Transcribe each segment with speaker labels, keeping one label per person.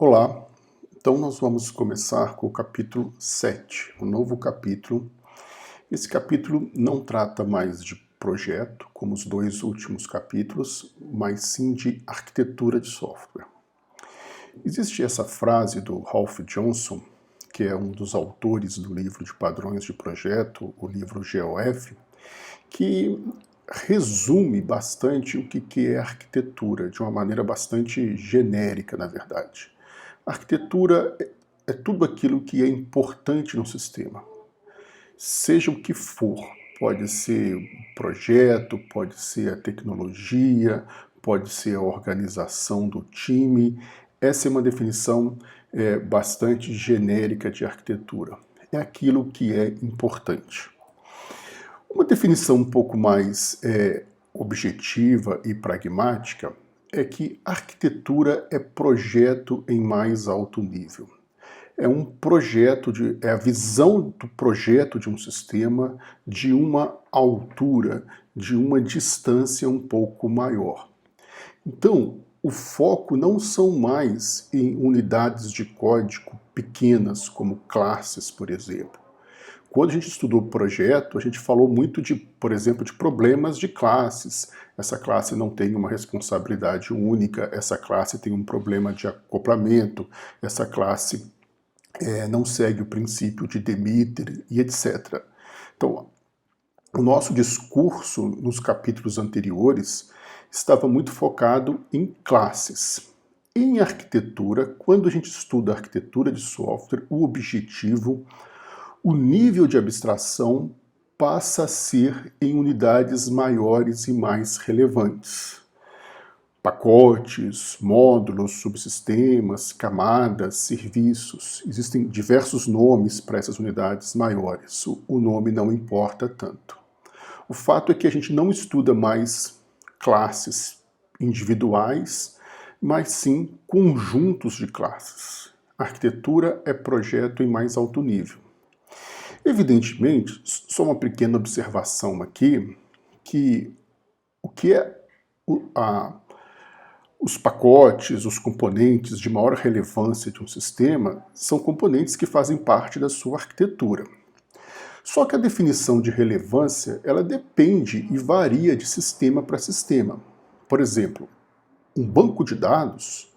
Speaker 1: Olá, então nós vamos começar com o capítulo 7, um novo capítulo. Esse capítulo não trata mais de projeto, como os dois últimos capítulos, mas sim de arquitetura de software. Existe essa frase do Ralph Johnson, que é um dos autores do livro de padrões de projeto, o livro GOF, que resume bastante o que é arquitetura, de uma maneira bastante genérica, na verdade. A arquitetura é tudo aquilo que é importante no sistema, seja o que for. Pode ser o projeto, pode ser a tecnologia, pode ser a organização do time. Essa é uma definição bastante genérica de arquitetura. É aquilo que é importante. Uma definição um pouco mais objetiva e pragmática é que arquitetura é projeto em mais alto nível. É um projeto, é a visão do projeto de um sistema de uma altura, de uma distância um pouco maior. Então, o foco não são mais em unidades de código pequenas, como classes, por exemplo. Quando a gente estudou projeto, a gente falou muito de, por exemplo, de problemas de classes. Essa classe não tem uma responsabilidade única, essa classe tem um problema de acoplamento, essa classe não segue o princípio de Demeter e etc. Então, o nosso discurso nos capítulos anteriores estava muito focado em classes. Em arquitetura, quando a gente estuda arquitetura de software, o objetivo, o nível de abstração passa a ser em unidades maiores e mais relevantes. Pacotes, módulos, subsistemas, camadas, serviços. Existem diversos nomes para essas unidades maiores. O nome não importa tanto. O fato é que a gente não estuda mais classes individuais, mas sim conjuntos de classes. A arquitetura é projeto em mais alto nível. Evidentemente, só uma pequena observação aqui, que o que é os pacotes, os componentes de maior relevância de um sistema são componentes que fazem parte da sua arquitetura. Só que a definição de relevância, ela depende e varia de sistema para sistema. Por exemplo, um banco de dados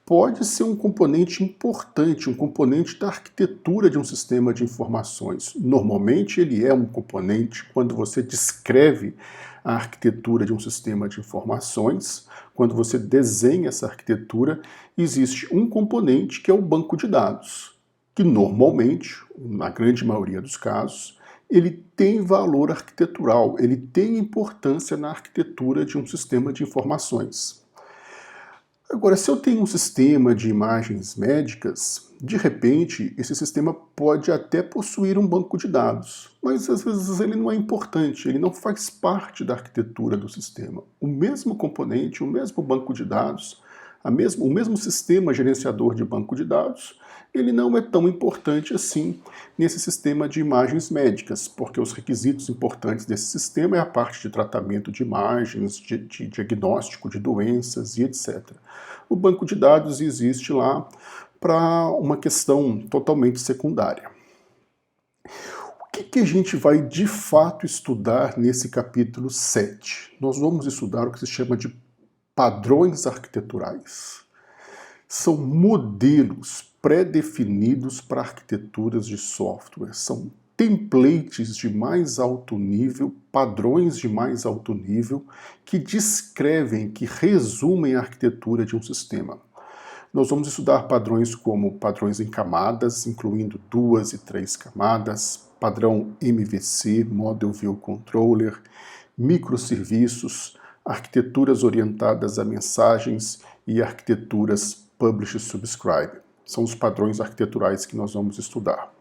Speaker 1: pode ser um componente importante, um componente da arquitetura de um sistema de informações. Normalmente ele é um componente quando você descreve a arquitetura de um sistema de informações, quando você desenha essa arquitetura, existe um componente que é o banco de dados, que normalmente, na grande maioria dos casos, ele tem valor arquitetural, ele tem importância na arquitetura de um sistema de informações. Agora, se eu tenho um sistema de imagens médicas, de repente, esse sistema pode até possuir um banco de dados, mas às vezes ele não é importante, ele não faz parte da arquitetura do sistema. O mesmo componente, o mesmo banco de dados, o mesmo sistema gerenciador de banco de dados, ele não é tão importante assim nesse sistema de imagens médicas, porque os requisitos importantes desse sistema é a parte de tratamento de imagens, de diagnóstico de doenças e etc. O banco de dados existe lá para uma questão totalmente secundária. O que a gente vai de fato estudar nesse capítulo 7? Nós vamos estudar o que se chama de padrões arquiteturais. São modelos pré-definidos para arquiteturas de software. São templates de mais alto nível, padrões de mais alto nível, que descrevem, que resumem a arquitetura de um sistema. Nós vamos estudar padrões como padrões em camadas, incluindo 2 e 3 camadas, padrão MVC, Model View Controller, microserviços, arquiteturas orientadas a mensagens e arquiteturas Publish Subscribe. São os padrões arquiteturais que nós vamos estudar.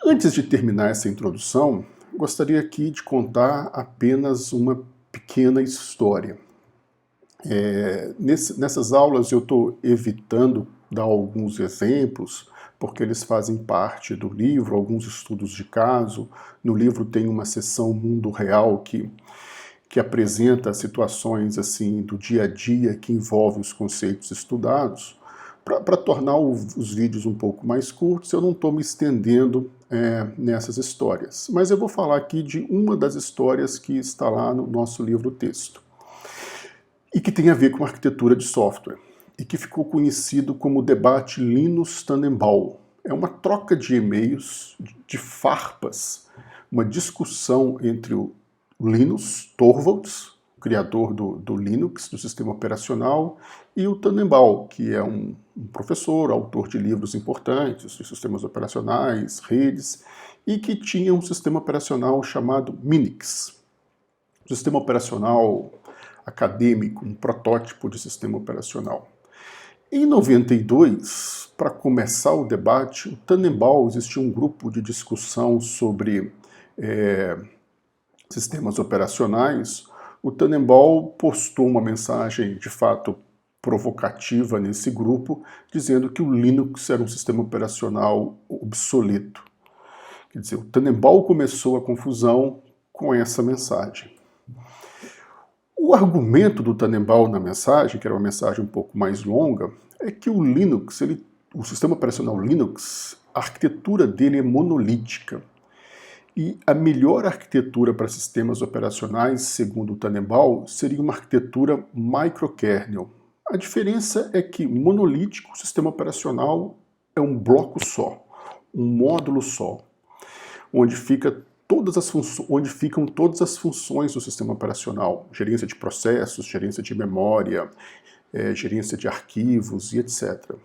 Speaker 1: Antes de terminar essa introdução, gostaria aqui de contar apenas uma pequena história. Nessas aulas eu estou evitando dar alguns exemplos, porque eles fazem parte do livro, alguns estudos de caso. No livro tem uma seção Mundo Real que apresenta situações assim do dia a dia que envolvem os conceitos estudados, Para tornar os vídeos um pouco mais curtos, eu não estou me estendendo nessas histórias, mas eu vou falar aqui de uma das histórias que está lá no nosso livro-texto, e que tem a ver com arquitetura de software, e que ficou conhecido como o debate Linus-Tannenbaum. É uma troca de e-mails, de farpas, uma discussão entre o Linus Torvalds, criador do Linux, do sistema operacional, e o Tannenbaum, que é um professor, autor de livros importantes de sistemas operacionais, redes, e que tinha um sistema operacional chamado Minix. Um sistema operacional acadêmico, um protótipo de sistema operacional. Em 92, para começar o debate, o Tannenbaum, existia um grupo de discussão sobre sistemas operacionais. O Tannenbaum postou uma mensagem, de fato, provocativa nesse grupo, dizendo que o Linux era um sistema operacional obsoleto. Quer dizer, o Tannenbaum começou a confusão com essa mensagem. O argumento do Tannenbaum na mensagem, que era uma mensagem um pouco mais longa, é que o Linux, o sistema operacional Linux, a arquitetura dele é monolítica. E a melhor arquitetura para sistemas operacionais, segundo o Tannenbaum, seria uma arquitetura microkernel. A diferença é que monolítico, o sistema operacional é um bloco só, um módulo só, onde ficam todas as funções do sistema operacional, gerência de processos, gerência de memória, gerência de arquivos e etc.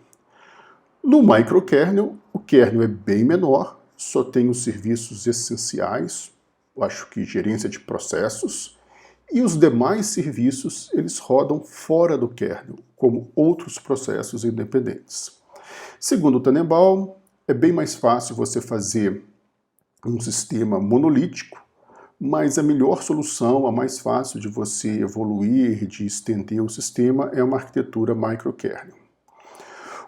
Speaker 1: No microkernel, o kernel é bem menor, só tem os serviços essenciais, eu acho que gerência de processos, e os demais serviços eles rodam fora do kernel, como outros processos independentes. Segundo o Tannenbaum, é bem mais fácil você fazer um sistema monolítico, mas a melhor solução, a mais fácil de você evoluir, de estender o sistema, é uma arquitetura microkernel.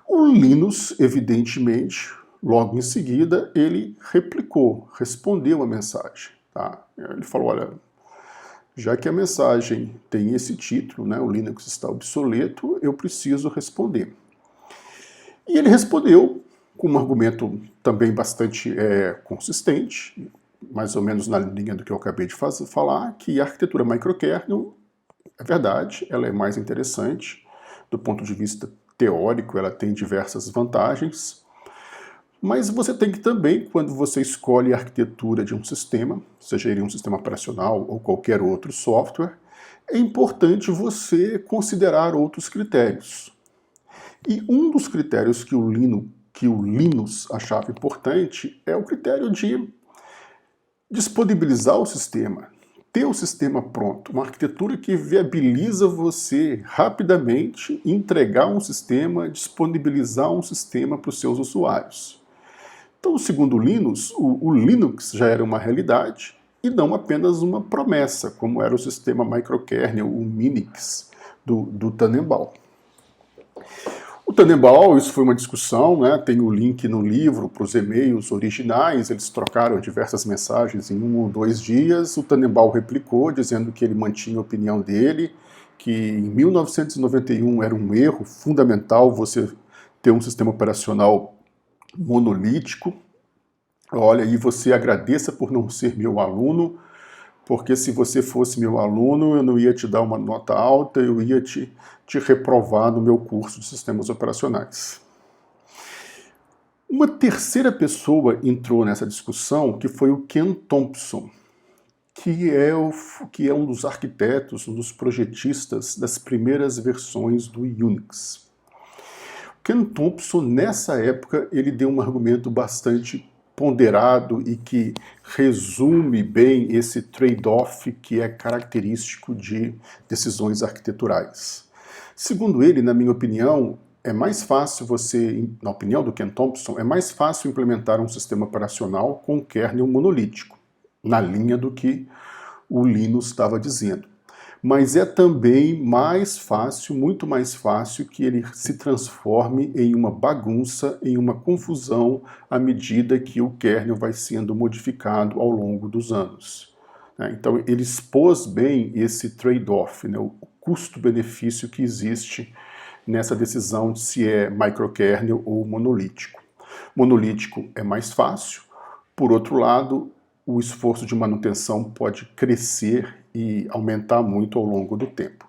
Speaker 1: O Linus, evidentemente, logo em seguida, ele respondeu a mensagem. Tá? Ele falou, olha, já que a mensagem tem esse título, né, o Linux está obsoleto, eu preciso responder. E ele respondeu com um argumento também bastante consistente, mais ou menos na linha do que eu acabei de falar, que a arquitetura microkernel, é verdade, ela é mais interessante, do ponto de vista teórico, ela tem diversas vantagens, mas você tem que também, quando você escolhe a arquitetura de um sistema, seja ele um sistema operacional ou qualquer outro software, é importante você considerar outros critérios. E um dos critérios que o Linus achava importante é o critério de disponibilizar o sistema, ter o sistema pronto, uma arquitetura que viabiliza você rapidamente entregar um sistema, disponibilizar um sistema para os seus usuários. Então, segundo o Linus, o Linux já era uma realidade e não apenas uma promessa, como era o sistema microkernel, o Minix, do Tannenbaum. O Tannenbaum, isso foi uma discussão, né? Tem o link no livro para os e-mails originais, eles trocaram diversas mensagens em 1 ou 2 dias. O Tannenbaum replicou, dizendo que ele mantinha a opinião dele, que em 1991 era um erro fundamental você ter um sistema operacional monolítico. Olha, e você agradeça por não ser meu aluno, porque se você fosse meu aluno, eu não ia te dar uma nota alta, eu ia te reprovar no meu curso de sistemas operacionais. Uma terceira pessoa entrou nessa discussão, que foi o Ken Thompson, que é um dos arquitetos, um dos projetistas das primeiras versões do Unix. Ken Thompson, nessa época, ele deu um argumento bastante ponderado e que resume bem esse trade-off que é característico de decisões arquiteturais. Segundo ele, na minha opinião, é mais fácil na opinião do Ken Thompson, é mais fácil implementar um sistema operacional com kernel monolítico, na linha do que o Linus estava dizendo. Mas é também mais fácil, muito mais fácil, que ele se transforme em uma bagunça, em uma confusão, à medida que o kernel vai sendo modificado ao longo dos anos. Então ele expôs bem esse trade-off, né, o custo-benefício que existe nessa decisão de se é microkernel ou monolítico. Monolítico é mais fácil, por outro lado, o esforço de manutenção pode crescer e aumentar muito ao longo do tempo.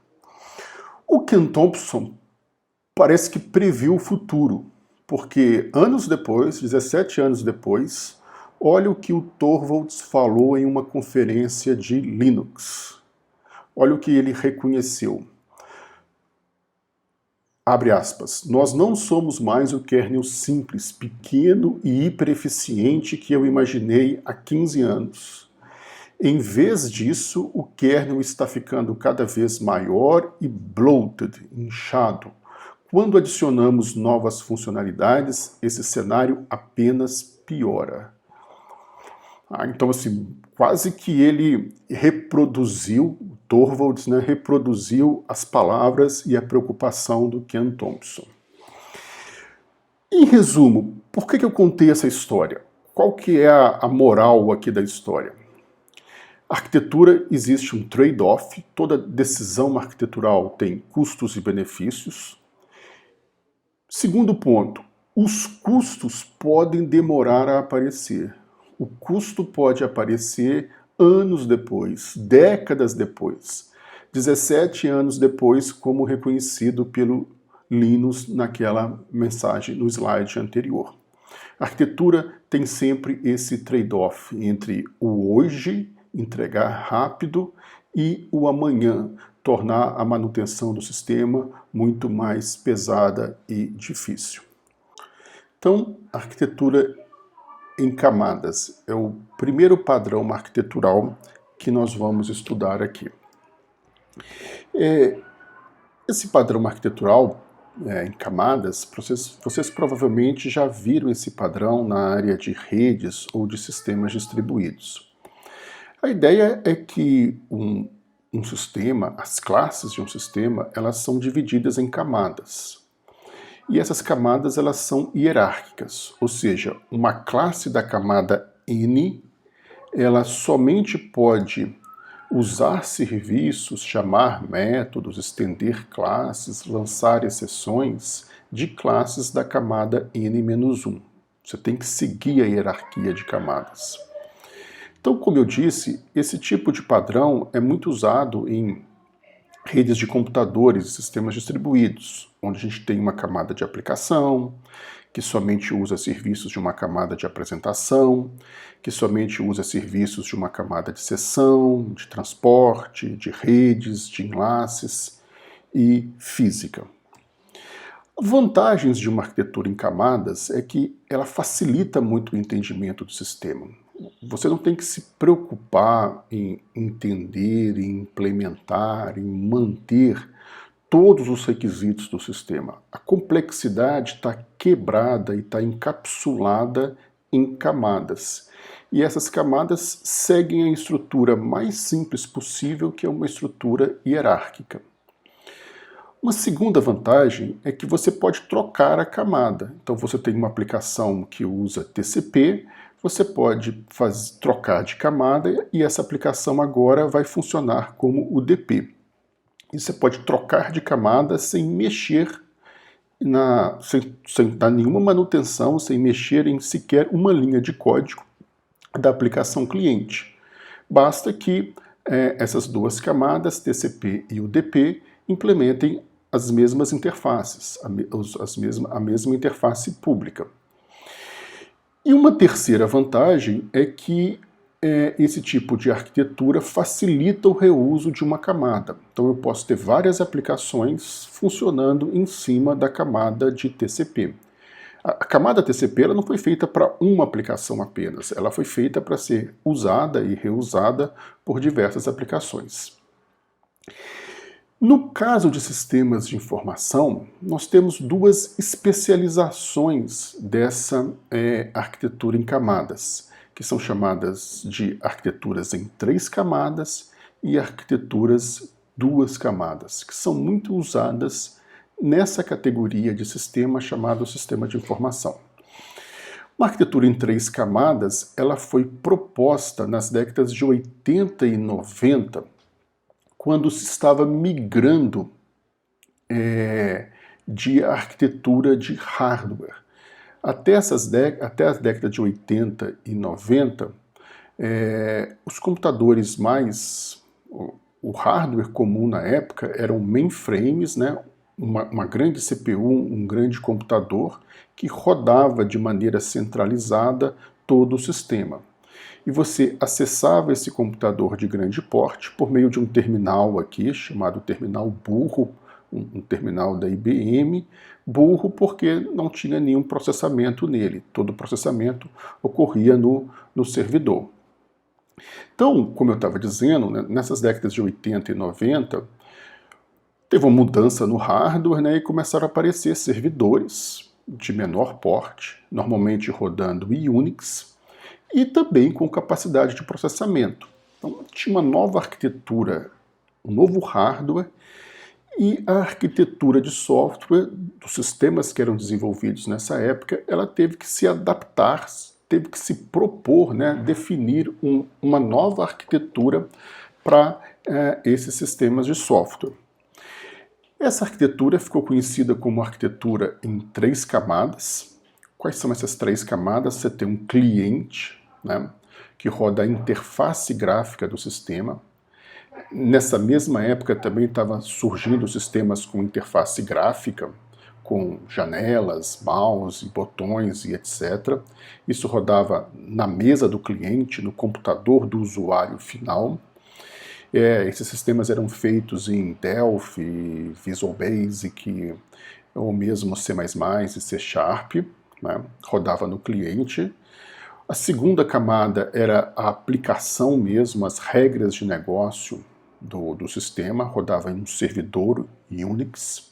Speaker 1: O Ken Thompson parece que previu o futuro, porque anos depois, 17 anos depois, olha o que o Torvalds falou em uma conferência de Linux. Olha o que ele reconheceu. Abre aspas. Nós não somos mais o kernel simples, pequeno e hipereficiente que eu imaginei há 15 anos. Em vez disso, o kernel está ficando cada vez maior e bloated, inchado. Quando adicionamos novas funcionalidades, esse cenário apenas piora. Então, assim, quase que ele reproduziu, Torvalds, né, reproduziu as palavras e a preocupação do Ken Thompson. Em resumo, por que eu contei essa história? Qual que é a moral aqui da história? A arquitetura existe um trade-off, toda decisão arquitetural tem custos e benefícios. Segundo ponto, os custos podem demorar a aparecer. O custo pode aparecer anos depois, décadas depois, 17 anos depois, como reconhecido pelo Linus naquela mensagem no slide anterior. A arquitetura tem sempre esse trade-off entre o hoje, entregar rápido, e o amanhã, tornar a manutenção do sistema muito mais pesada e difícil. Então, a arquitetura em camadas é o primeiro padrão arquitetural que nós vamos estudar aqui. Esse padrão arquitetural em camadas, vocês provavelmente já viram esse padrão na área de redes ou de sistemas distribuídos. A ideia é que um sistema, as classes de um sistema, elas são divididas em camadas. E essas camadas elas são hierárquicas, ou seja, uma classe da camada N, ela somente pode usar serviços, chamar métodos, estender classes, lançar exceções de classes da camada N-1. Você tem que seguir a hierarquia de camadas. Então, como eu disse, esse tipo de padrão é muito usado em redes de computadores e sistemas distribuídos, onde a gente tem uma camada de aplicação, que somente usa serviços de uma camada de apresentação, que somente usa serviços de uma camada de sessão, de transporte, de redes, de enlaces e física. Vantagens de uma arquitetura em camadas é que ela facilita muito o entendimento do sistema. Você não tem que se preocupar em entender, em implementar, em manter todos os requisitos do sistema. A complexidade está quebrada e está encapsulada em camadas. E essas camadas seguem a estrutura mais simples possível, que é uma estrutura hierárquica. Uma segunda vantagem é que você pode trocar a camada. Então você tem uma aplicação que usa TCP, você pode trocar de camada e essa aplicação agora vai funcionar como UDP. E você pode trocar de camada sem mexer, sem dar nenhuma manutenção, sem mexer em sequer uma linha de código da aplicação cliente. Basta que essas duas camadas, TCP e UDP, implementem as mesmas interfaces, a mesma interface pública. E uma terceira vantagem é que esse tipo de arquitetura facilita o reuso de uma camada. Então eu posso ter várias aplicações funcionando em cima da camada de TCP. A camada TCP ela não foi feita para uma aplicação apenas, ela foi feita para ser usada e reusada por diversas aplicações. No caso de sistemas de informação, nós temos duas especializações dessa arquitetura em camadas, que são chamadas de arquiteturas em 3 camadas e arquiteturas 2 camadas, que são muito usadas nessa categoria de sistema chamado sistema de informação. Uma arquitetura em 3 camadas, ela foi proposta nas décadas de 80 e 90, quando se estava migrando de arquitetura de hardware. Até as décadas de 80 e 90, os computadores o hardware comum na época eram mainframes, né? Uma grande CPU, um grande computador que rodava de maneira centralizada todo o sistema. E você acessava esse computador de grande porte por meio de um terminal aqui, chamado terminal burro, um terminal da IBM, burro porque não tinha nenhum processamento nele, todo o processamento ocorria no servidor. Então, como eu estava dizendo, né, nessas décadas de 80 e 90, teve uma mudança no hardware, né, e começaram a aparecer servidores de menor porte, normalmente rodando Unix, e também com capacidade de processamento. Então, tinha uma nova arquitetura, um novo hardware, e a arquitetura de software dos sistemas que eram desenvolvidos nessa época, ela teve que se adaptar, teve que se propor, né, definir uma nova arquitetura para esses sistemas de software. Essa arquitetura ficou conhecida como arquitetura em 3 camadas. Quais são essas 3 camadas? Você tem um cliente, né, que roda a interface gráfica do sistema. Nessa mesma época também estavam surgindo sistemas com interface gráfica, com janelas, mouse, botões e etc. Isso rodava na mesa do cliente, no computador do usuário final. Esses sistemas eram feitos em Delphi, Visual Basic, ou mesmo C++ e C Sharp, né? Rodava no cliente. A segunda camada era a aplicação mesmo, as regras de negócio do sistema, rodava em um servidor Unix.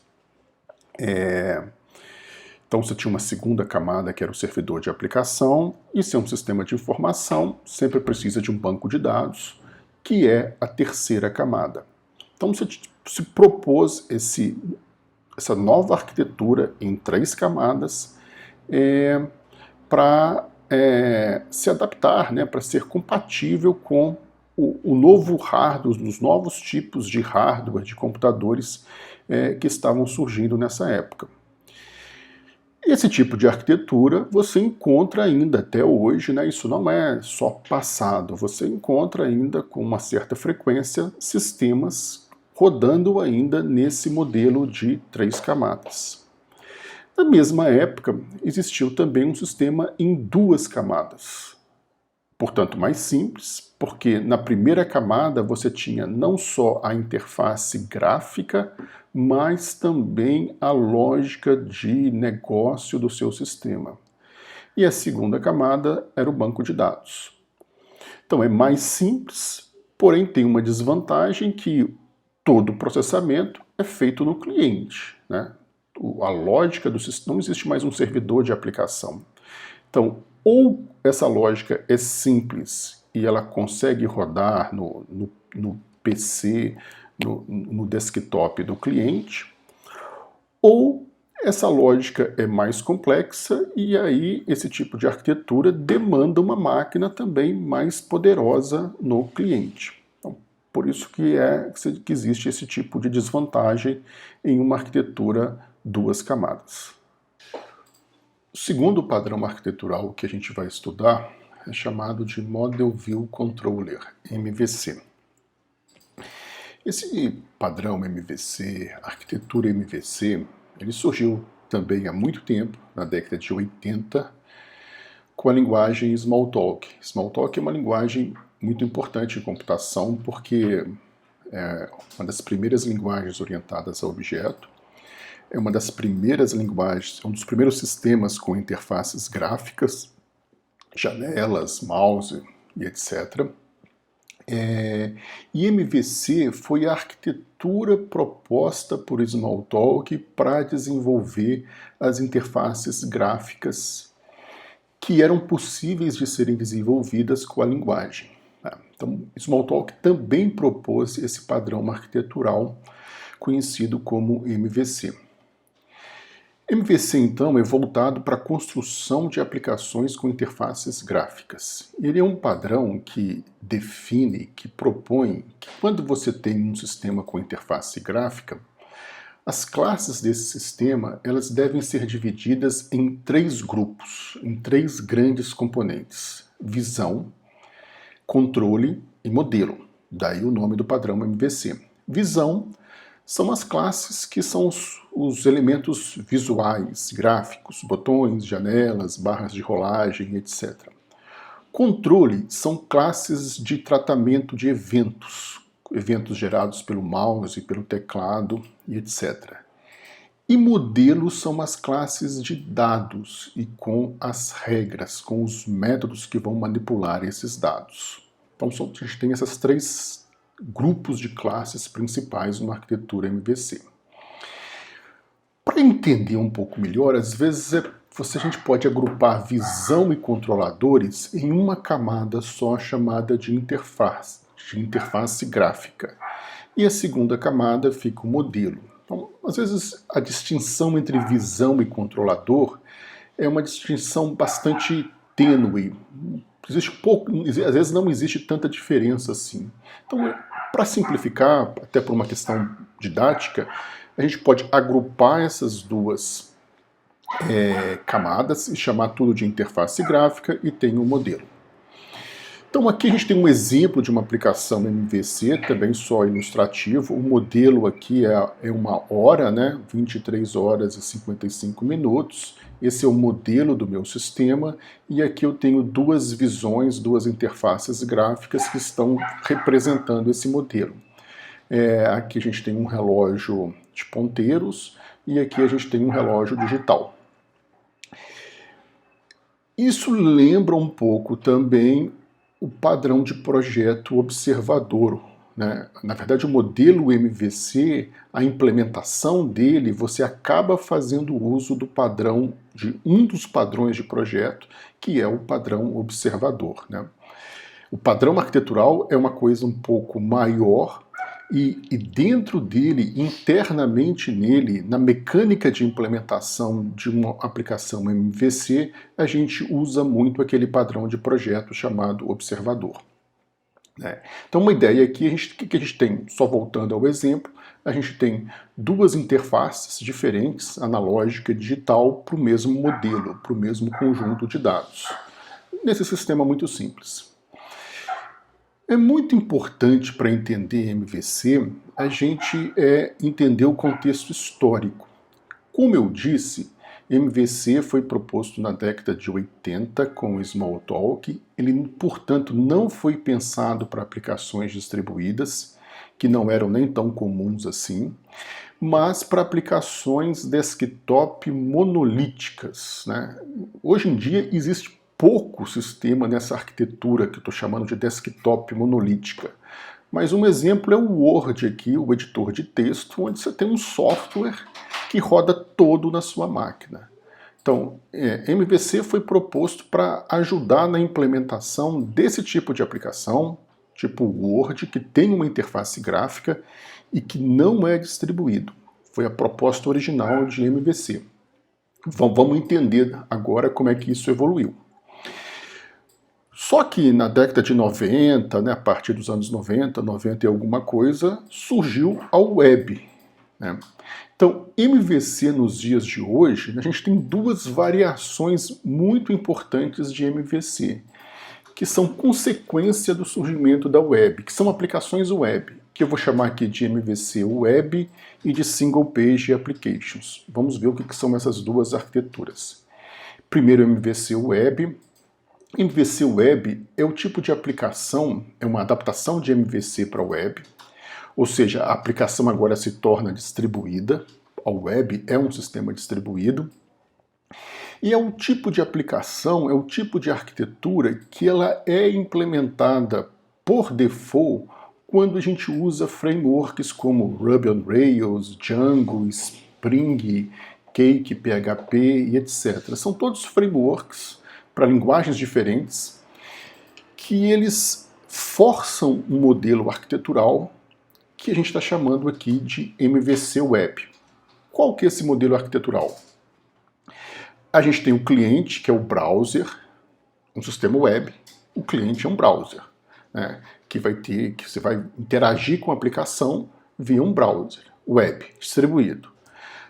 Speaker 1: Então você tinha uma segunda camada que era o servidor de aplicação, e se é um sistema de informação, sempre precisa de um banco de dados, que é a terceira camada. Então você se propôs essa nova arquitetura em 3 camadas para se adaptar, né, para ser compatível com o novo hardware, os novos tipos de hardware, de computadores que estavam surgindo nessa época. Esse tipo de arquitetura você encontra ainda até hoje, né? Isso não é só passado, você encontra ainda com uma certa frequência sistemas rodando ainda nesse modelo de 3 camadas. Na mesma época, existiu também um sistema em 2 camadas. Portanto, mais simples, porque na primeira camada você tinha não só a interface gráfica, mas também a lógica de negócio do seu sistema. E a segunda camada era o banco de dados. Então é mais simples, porém tem uma desvantagem que todo o processamento é feito no cliente, né? A lógica do sistema, não existe mais um servidor de aplicação. Então, ou essa lógica é simples e ela consegue rodar no PC, no desktop do cliente, ou essa lógica é mais complexa e aí esse tipo de arquitetura demanda uma máquina também mais poderosa no cliente. Então, por isso que existe esse tipo de desvantagem em uma arquitetura 2 camadas. O segundo padrão arquitetural que a gente vai estudar é chamado de Model View Controller, MVC. Esse padrão MVC, arquitetura MVC, ele surgiu também há muito tempo, na década de 80, com a linguagem Smalltalk. Smalltalk é uma linguagem muito importante em computação porque é uma das primeiras linguagens orientadas a objeto, é uma das primeiras linguagens, um dos primeiros sistemas com interfaces gráficas, janelas, mouse e etc. E MVC foi a arquitetura proposta por Smalltalk para desenvolver as interfaces gráficas que eram possíveis de serem desenvolvidas com a linguagem. Então, Smalltalk também propôs esse padrão arquitetural conhecido como MVC. MVC, então, é voltado para a construção de aplicações com interfaces gráficas. Ele é um padrão que define, que propõe que quando você tem um sistema com interface gráfica, As classes desse sistema, elas devem ser divididas em 3 grupos, em 3 grandes componentes: visão, controle e modelo. Daí o nome do padrão MVC. Visão são as classes que são os elementos visuais, gráficos, botões, janelas, barras de rolagem, etc. Controle são classes de tratamento de eventos gerados pelo mouse, pelo teclado e etc. E modelos são as classes de dados e com as regras, com os métodos que vão manipular esses dados. Então a gente tem esses 3 grupos de classes principais numa arquitetura MVC. Para entender um pouco melhor, às vezes a gente pode agrupar visão e controladores em uma camada só chamada de interface gráfica. E a segunda camada fica o modelo. Então, às vezes a distinção entre visão e controlador é uma distinção bastante tênue. Às vezes não existe tanta diferença assim. Então, para simplificar, até por uma questão didática, a gente pode agrupar essas duas camadas e chamar tudo de interface gráfica e tem um modelo. Então aqui a gente tem um exemplo de uma aplicação MVC, também só ilustrativo. O modelo aqui é 1 hora, né? 23 horas e 55 minutos. Esse é o modelo do meu sistema. E aqui eu tenho 2 visões, 2 interfaces gráficas que estão representando esse modelo. Aqui a gente tem um relógio de ponteiros e aqui a gente tem um relógio digital. Isso lembra um pouco também o padrão de projeto observador, né? Na verdade, o modelo MVC, a implementação dele, você acaba fazendo uso do padrão, de um dos padrões de projeto, que é o padrão observador, né? O padrão arquitetural é uma coisa um pouco maior e dentro dele, internamente nele, na mecânica de implementação de uma aplicação MVC, a gente usa muito aquele padrão de projeto chamado observador. Então uma ideia aqui, o que a gente tem? Só voltando ao exemplo, a gente tem 2 interfaces diferentes, analógica e digital, para o mesmo modelo, para o mesmo conjunto de dados. Nesse sistema muito simples. É muito importante para entender MVC a gente entender o contexto histórico. Como eu disse, MVC foi proposto na década de 80 com o Smalltalk. Ele, portanto, não foi pensado para aplicações distribuídas, que não eram nem tão comuns assim, mas para aplicações desktop monolíticas, né? Hoje em dia existe pouco sistema nessa arquitetura que eu estou chamando de desktop monolítica. Mas um exemplo é o Word aqui, o editor de texto, onde você tem um software que roda todo na sua máquina. Então, MVC foi proposto para ajudar na implementação desse tipo de aplicação, tipo Word, que tem uma interface gráfica e que não é distribuído. Foi a proposta original de MVC. Vamos entender agora como é que isso evoluiu. Só que na década de 90, né, a partir dos anos 90 e alguma coisa, surgiu a web, né? Então, MVC nos dias de hoje, a gente tem 2 variações muito importantes de MVC, que são consequência do surgimento da web, que são aplicações web, que eu vou chamar aqui de MVC Web e de Single Page Applications. Vamos ver o que são essas 2 arquiteturas. Primeiro, MVC Web. MVC Web é o tipo de aplicação, é uma adaptação de MVC para web, ou seja, a aplicação agora se torna distribuída, a web é um sistema distribuído, e é um tipo de aplicação, é o tipo de arquitetura que ela é implementada por default quando a gente usa frameworks como Ruby on Rails, Django, Spring, Cake, PHP e etc. São todos frameworks para linguagens diferentes, que eles forçam um modelo arquitetural que a gente está chamando aqui de MVC Web. Qual que é esse modelo arquitetural? A gente tem o cliente, que é o browser, um sistema web. O cliente é um browser, né, que você vai interagir com a aplicação via um browser web distribuído.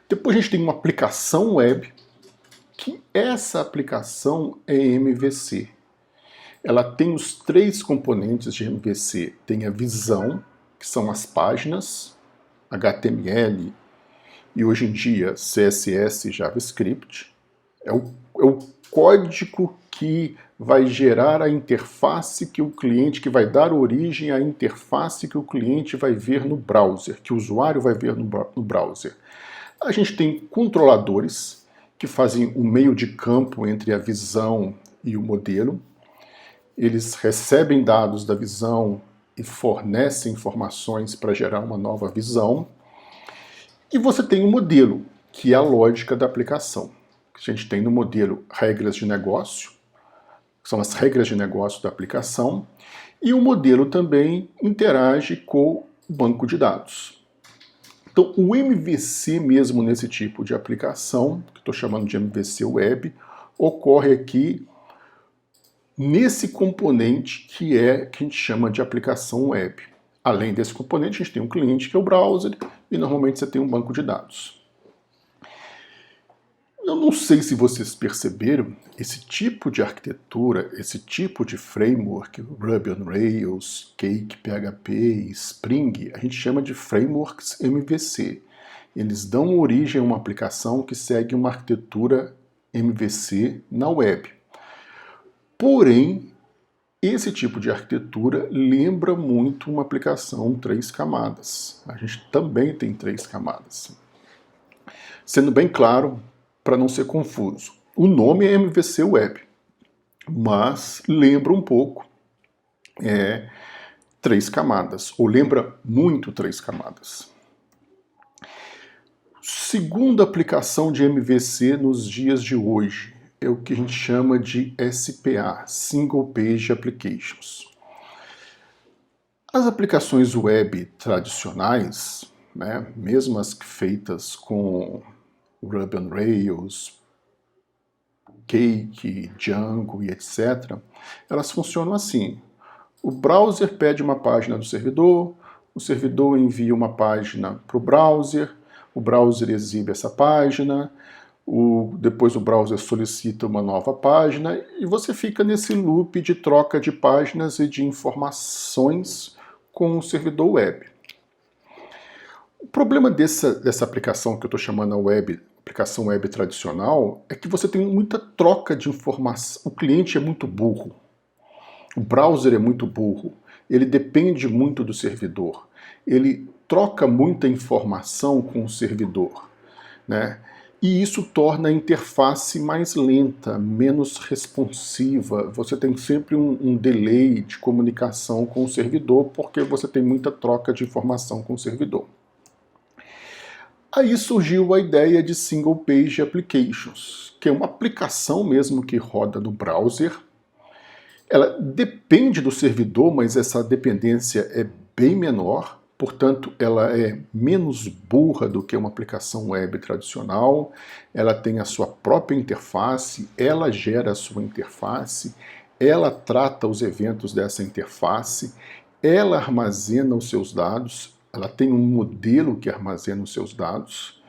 Speaker 1: Depois a gente tem uma aplicação web, que essa aplicação é MVC. Ela tem os 3 componentes de MVC. Tem a visão, que são as páginas, HTML e hoje em dia CSS e JavaScript. É o código que vai gerar a interface que o cliente, que vai dar origem à interface que o cliente vai ver no browser, que o usuário vai ver no browser. A gente tem controladores que fazem o meio de campo entre a visão e o modelo. Eles recebem dados da visão e fornecem informações para gerar uma nova visão. E você tem o modelo, que é a lógica da aplicação. A gente tem no modelo regras de negócio, que são as regras de negócio da aplicação, e o modelo também interage com o banco de dados. Então, o MVC mesmo nesse tipo de aplicação, que estou chamando de MVC Web, ocorre aqui nesse componente que a gente chama de aplicação web. Além desse componente, a gente tem um cliente que é o browser e normalmente você tem um banco de dados. Eu não sei se vocês perceberam, esse tipo de arquitetura, esse tipo de framework, Ruby on Rails, Cake, PHP, Spring, a gente chama de frameworks MVC. Eles dão origem a uma aplicação que segue uma arquitetura MVC na web. Porém, esse tipo de arquitetura lembra muito uma aplicação 3 camadas. A gente também tem 3 camadas. Sendo bem claro, para não ser confuso, o nome é MVC Web, mas lembra um pouco 3 camadas, ou lembra muito 3 camadas. Segunda aplicação de MVC nos dias de hoje é o que a gente chama de SPA, Single Page Applications. As aplicações web tradicionais, mesmo as feitas com Ruby on Rails, Cake, Django e etc., elas funcionam assim. O browser pede uma página do servidor, o servidor envia uma página para o browser exibe essa página, depois o browser solicita uma nova página e você fica nesse loop de troca de páginas e de informações com o servidor web. O problema dessa aplicação que eu estou chamando aplicação web tradicional, é que você tem muita troca de informação. O cliente é muito burro, o browser é muito burro, ele depende muito do servidor, ele troca muita informação com o servidor, E isso torna a interface mais lenta, menos responsiva. Você tem sempre um delay de comunicação com o servidor, porque você tem muita troca de informação com o servidor. Aí surgiu a ideia de Single Page Applications, que é uma aplicação mesmo que roda no browser. Ela depende do servidor, mas essa dependência é bem menor, portanto ela é menos burra do que uma aplicação web tradicional, ela tem a sua própria interface, ela gera a sua interface, ela trata os eventos dessa interface, ela armazena os seus dados, ela tem um modelo que armazena os seus dados,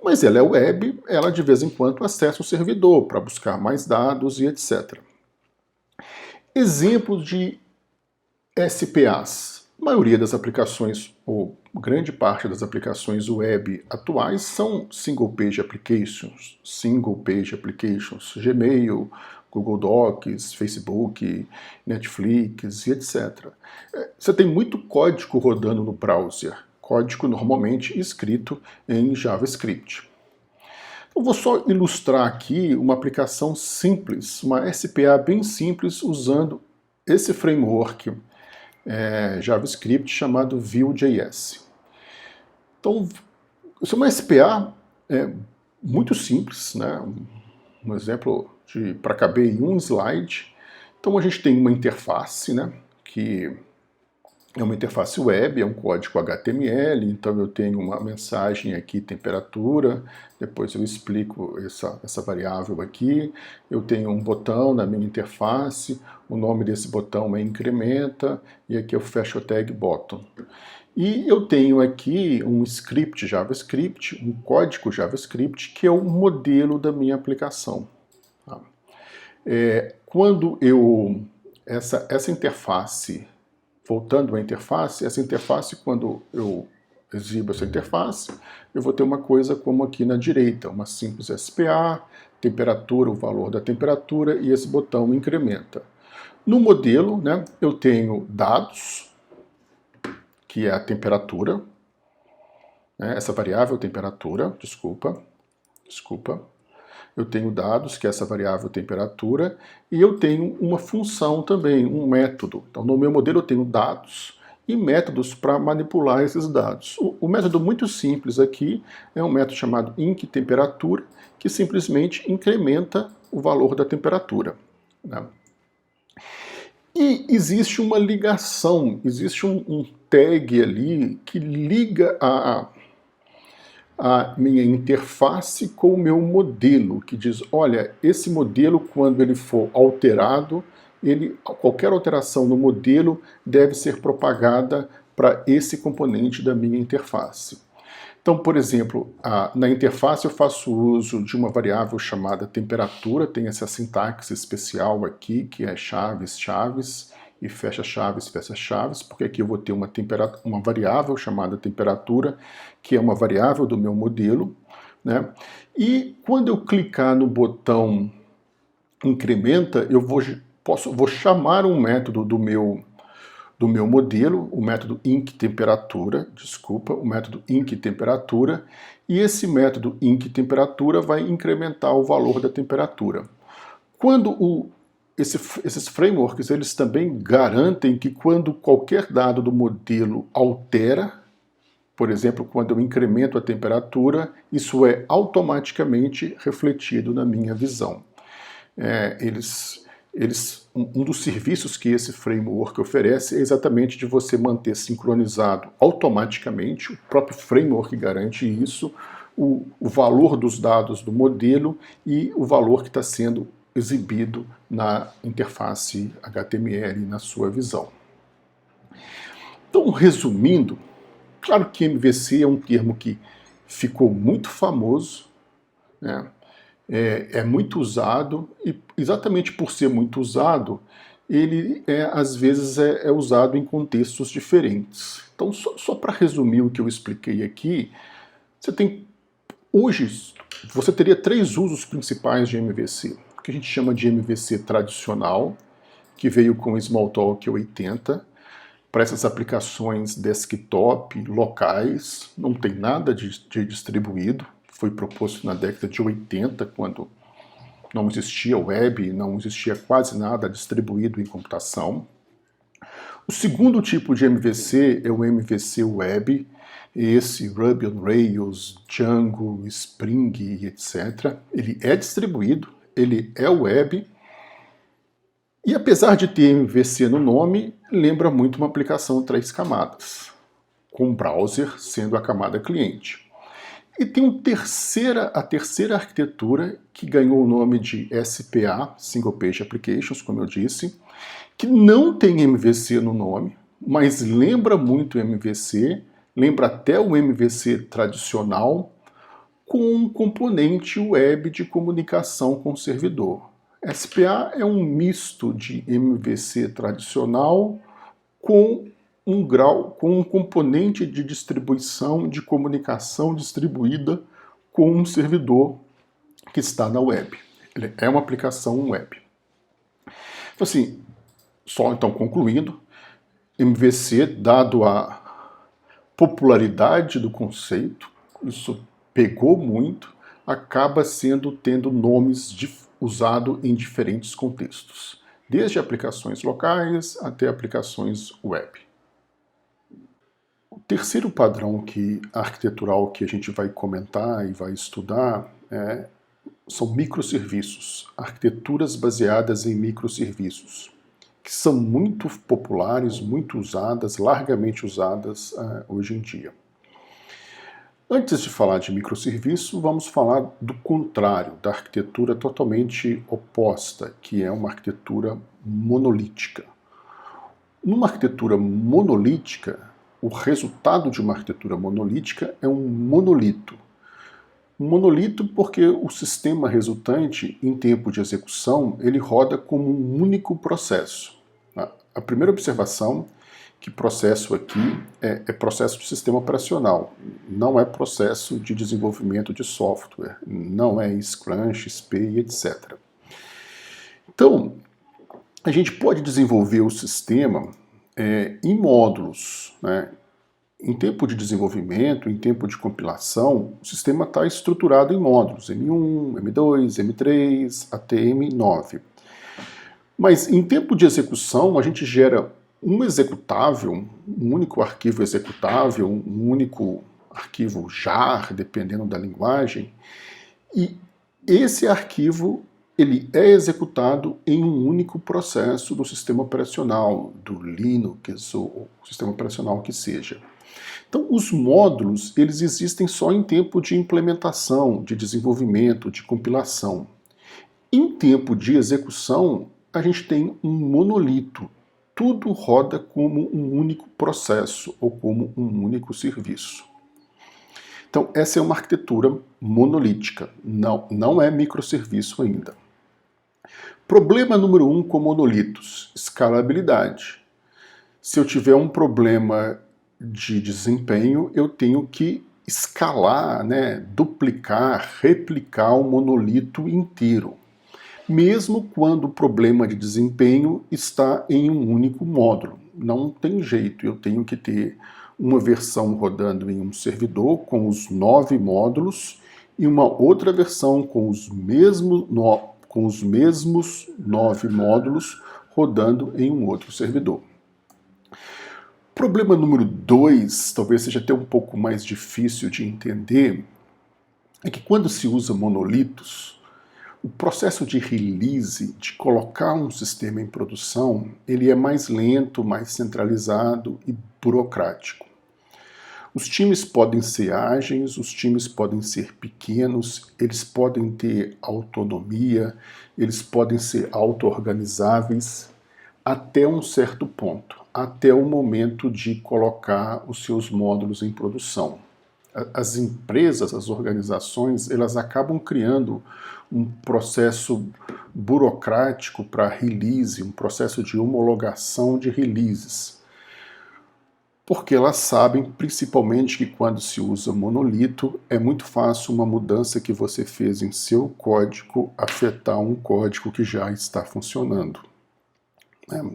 Speaker 1: mas ela é web, ela de vez em quando acessa o servidor para buscar mais dados e etc. Exemplos de SPAs. A maioria das aplicações, ou grande parte das aplicações web atuais são Single Page Applications, Gmail, Google Docs, Facebook, Netflix e etc. Você tem muito código rodando no browser, código normalmente escrito em JavaScript. Eu vou só ilustrar aqui uma aplicação simples, uma SPA bem simples, usando esse framework JavaScript chamado Vue.js. Então, isso é uma SPA muito simples, um exemplo para caber em um slide. Então a gente tem uma interface, que é uma interface web, é um código HTML, então eu tenho uma mensagem aqui, temperatura, depois eu explico essa variável aqui, eu tenho um botão na minha interface, o nome desse botão é incrementa, e aqui eu fecho a tag bottom. E eu tenho aqui um script JavaScript, um código JavaScript, que é o modelo da minha aplicação. Tá? Quando essa interface, voltando à interface, essa interface, quando eu exibo essa interface, eu vou ter uma coisa como aqui na direita, uma simples SPA, temperatura, o valor da temperatura, e esse botão incrementa. No modelo, né, eu tenho dados, que é a temperatura, né, essa variável temperatura, desculpa. Eu tenho dados, que é essa variável temperatura, e eu tenho uma função também, um método. Então, no meu modelo eu tenho dados e métodos para manipular esses dados. O método muito simples aqui é um método chamado inc_temperatura, que simplesmente incrementa o valor da temperatura, né? E existe uma ligação, existe um tag ali que liga a minha interface com o meu modelo, que diz, olha, esse modelo, quando ele for alterado, qualquer alteração no modelo deve ser propagada para esse componente da minha interface. Então, por exemplo, na interface eu faço uso de uma variável chamada temperatura, tem essa sintaxe especial aqui, que é chaves, chaves, e fecha chaves, porque aqui eu vou ter uma variável chamada temperatura, que é uma variável do meu modelo, né? E quando eu clicar no botão incrementa, eu vou chamar um método do meu modelo, o método inc_temperatura, o método inc_temperatura, e esse método inc_temperatura vai incrementar o valor da temperatura. Quando esses frameworks, eles também garantem que quando qualquer dado do modelo altera, por exemplo, quando eu incremento a temperatura, isso é automaticamente refletido na minha visão. Um dos serviços que esse framework oferece é exatamente de você manter sincronizado automaticamente, o próprio framework garante isso, o valor dos dados do modelo e o valor que está sendo exibido na interface HTML na sua visão. Então, resumindo, claro que MVC é um termo que ficou muito famoso, né? É muito usado, e exatamente por ser muito usado, ele às vezes é usado em contextos diferentes. Então, só para resumir o que eu expliquei aqui, hoje você teria 3 usos principais de MVC. O que a gente chama de MVC tradicional, que veio com o Smalltalk 80, para essas aplicações desktop, locais, não tem nada de distribuído, foi proposto na década de 80, quando não existia web, não existia quase nada distribuído em computação. O segundo tipo de MVC é o MVC Web, esse Ruby on Rails, Django, Spring, etc. Ele é distribuído, ele é web, e apesar de ter MVC no nome, lembra muito uma aplicação 3 camadas, com o browser sendo a camada cliente. E tem a terceira arquitetura, que ganhou o nome de SPA, Single Page Applications, como eu disse, que não tem MVC no nome, mas lembra muito o MVC, lembra até o MVC tradicional, com um componente web de comunicação com o servidor. SPA é um misto de MVC tradicional com um componente de distribuição, de comunicação distribuída com um servidor que está na web. Ele é uma aplicação web. Então, assim, então concluindo, MVC, dado a popularidade do conceito, isso pegou muito, acaba tendo nomes usados em diferentes contextos, desde aplicações locais até aplicações web. O terceiro padrão arquitetural que a gente vai comentar e vai estudar são microserviços, arquiteturas baseadas em microserviços, que são muito populares, muito usadas, largamente usadas hoje em dia. Antes de falar de microserviço, vamos falar do contrário, da arquitetura totalmente oposta, que é uma arquitetura monolítica. Numa arquitetura monolítica, o resultado de uma arquitetura monolítica é um monolito. Um monolito porque o sistema resultante, em tempo de execução, ele roda como um único processo. A primeira observação que processo aqui é processo de sistema operacional, não é processo de desenvolvimento de software, não é Scrum, XP e etc. Então, a gente pode desenvolver o sistema em módulos, né? Em tempo de desenvolvimento, em tempo de compilação, o sistema está estruturado em módulos, M1, M2, M3, até M9. Mas em tempo de execução, a gente gera um executável, um único arquivo executável, um único arquivo jar, dependendo da linguagem, e esse arquivo ele é executado em um único processo do sistema operacional, do Linux ou sistema operacional que seja. Então, os módulos, eles existem só em tempo de implementação, de desenvolvimento, de compilação. Em tempo de execução, a gente tem um monolito. Tudo roda como um único processo ou como um único serviço. Então, essa é uma arquitetura monolítica, não é microserviço ainda. Problema número 1 com monolitos, escalabilidade. Se eu tiver um problema de desempenho, eu tenho que escalar, duplicar, replicar o monolito inteiro, mesmo quando o problema de desempenho está em um único módulo. Não tem jeito, eu tenho que ter uma versão rodando em um servidor com os 9 módulos e uma outra versão com os mesmos 9 módulos rodando em um outro servidor. Problema número 2, talvez seja até um pouco mais difícil de entender, é que quando se usa monolitos, o processo de release, de colocar um sistema em produção, ele é mais lento, mais centralizado e burocrático. Os times podem ser ágeis, os times podem ser pequenos, eles podem ter autonomia, eles podem ser auto-organizáveis até um certo ponto, até o momento de colocar os seus módulos em produção. As empresas, as organizações, elas acabam criando um processo burocrático para release, um processo de homologação de releases. Porque elas sabem, principalmente, que quando se usa monolito, é muito fácil uma mudança que você fez em seu código afetar um código que já está funcionando.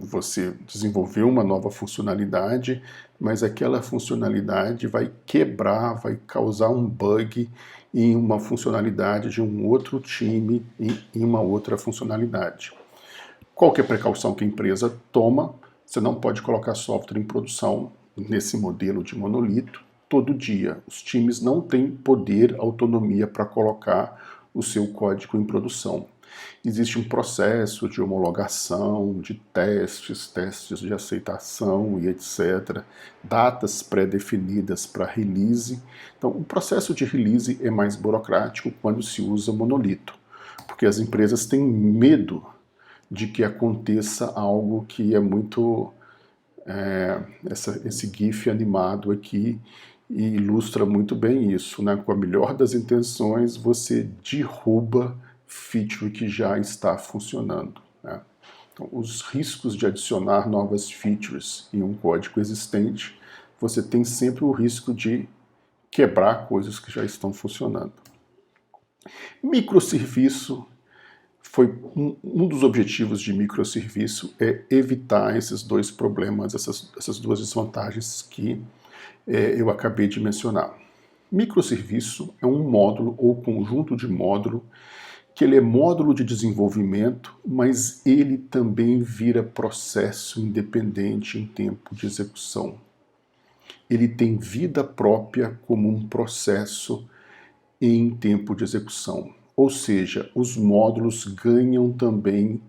Speaker 1: Você desenvolveu uma nova funcionalidade, mas aquela funcionalidade vai quebrar, vai causar um bug em uma funcionalidade de um outro time, em uma outra funcionalidade. Qualquer precaução que a empresa toma, você não pode colocar software em produção nesse modelo de monolito todo dia. Os times não têm poder, autonomia para colocar o seu código em produção. Existe um processo de homologação, de testes de aceitação e etc. Datas pré-definidas para release. Então, o processo de release é mais burocrático quando se usa monolito, porque as empresas têm medo de que aconteça algo que é muito... esse GIF animado aqui ilustra muito bem isso, né? Com a melhor das intenções, você derruba feature que já está funcionando, né? Então, os riscos de adicionar novas features em um código existente, você tem sempre o risco de quebrar coisas que já estão funcionando. Microserviço foi um dos objetivos de microserviço é evitar esses dois problemas, essas duas desvantagens que eu acabei de mencionar. Microserviço é um módulo ou conjunto de módulo que ele é módulo de desenvolvimento, mas ele também vira processo independente em tempo de execução. Ele tem vida própria como um processo em tempo de execução. Ou seja, os módulos ganham também,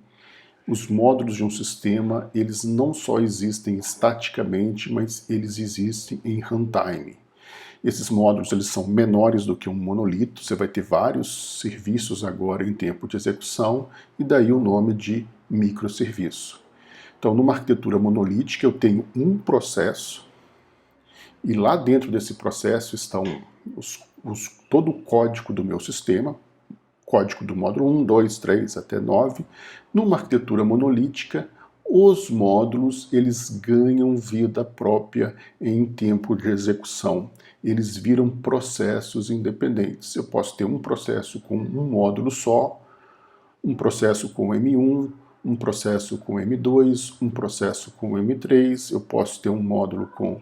Speaker 1: os módulos de um sistema, eles não só existem estaticamente, mas eles existem em runtime. Esses módulos eles são menores do que um monolito, você vai ter vários serviços agora em tempo de execução, e daí o nome de microserviço. Então, numa arquitetura monolítica, eu tenho um processo, e lá dentro desse processo estão todo o código do meu sistema, código do módulo 1, 2, 3 até 9. Numa arquitetura monolítica, os módulos eles ganham vida própria em tempo de execução. Eles viram processos independentes. Eu posso ter um processo com um módulo só, um processo com M1, um processo com M2, um processo com M3, eu posso ter um módulo com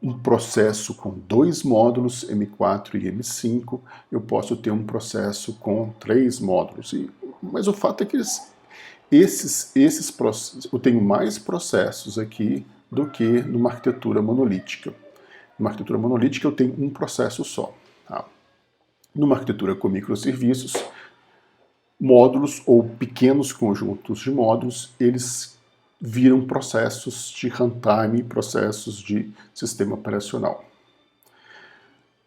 Speaker 1: um processo com 2 módulos, M4 e M5, eu posso ter um processo com 3 módulos. Mas o fato é que esses processos, eu tenho mais processos aqui do que numa arquitetura monolítica. Numa arquitetura monolítica eu tenho um processo só. Tá? Numa arquitetura com microserviços, módulos ou pequenos conjuntos de módulos, eles viram processos de runtime, processos de sistema operacional.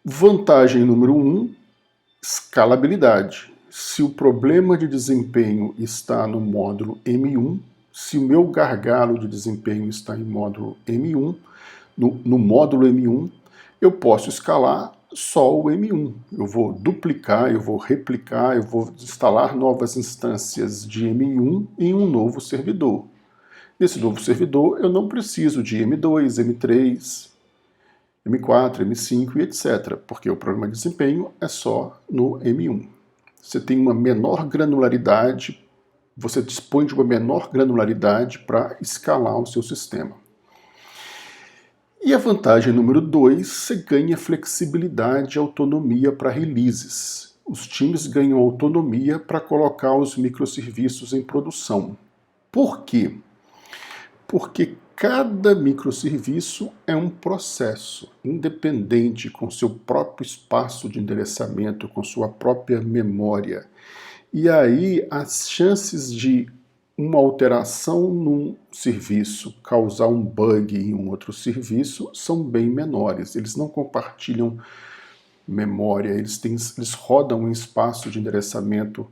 Speaker 1: Vantagem número 1, escalabilidade. Se o problema de desempenho está no módulo M1, se o meu gargalo de desempenho está em módulo M1, no módulo M1, eu posso escalar só o M1. Eu vou duplicar, eu vou replicar, eu vou instalar novas instâncias de M1 em um novo servidor. Nesse novo servidor, eu não preciso de M2, M3, M4, M5 e etc., porque o problema de desempenho é só no M1. Você tem uma menor granularidade, você dispõe de uma menor granularidade para escalar o seu sistema. E a vantagem número 2, você ganha flexibilidade e autonomia para releases. Os times ganham autonomia para colocar os microserviços em produção. Por quê? Porque cada microserviço é um processo independente, com seu próprio espaço de endereçamento, com sua própria memória. E aí as chances de uma alteração num serviço causar um bug em um outro serviço são bem menores. Eles não compartilham memória, eles rodam em espaço de endereçamento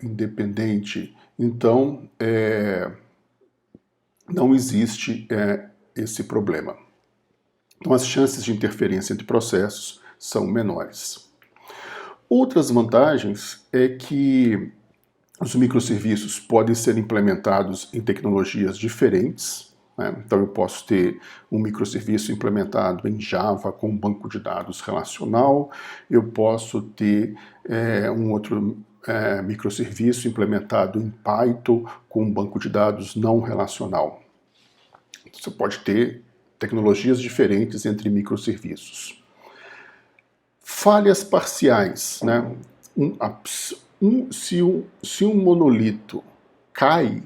Speaker 1: independente. Então, não existe esse problema. Então, as chances de interferência entre processos são menores. Outras vantagens é que os microserviços podem ser implementados em tecnologias diferentes. Né? Então, eu posso ter um microserviço implementado em Java com um banco de dados relacional, eu posso ter um outro microserviço implementado em Python com um banco de dados não relacional. Você pode ter tecnologias diferentes entre microserviços. Falhas parciais, né? Se um monolito cai,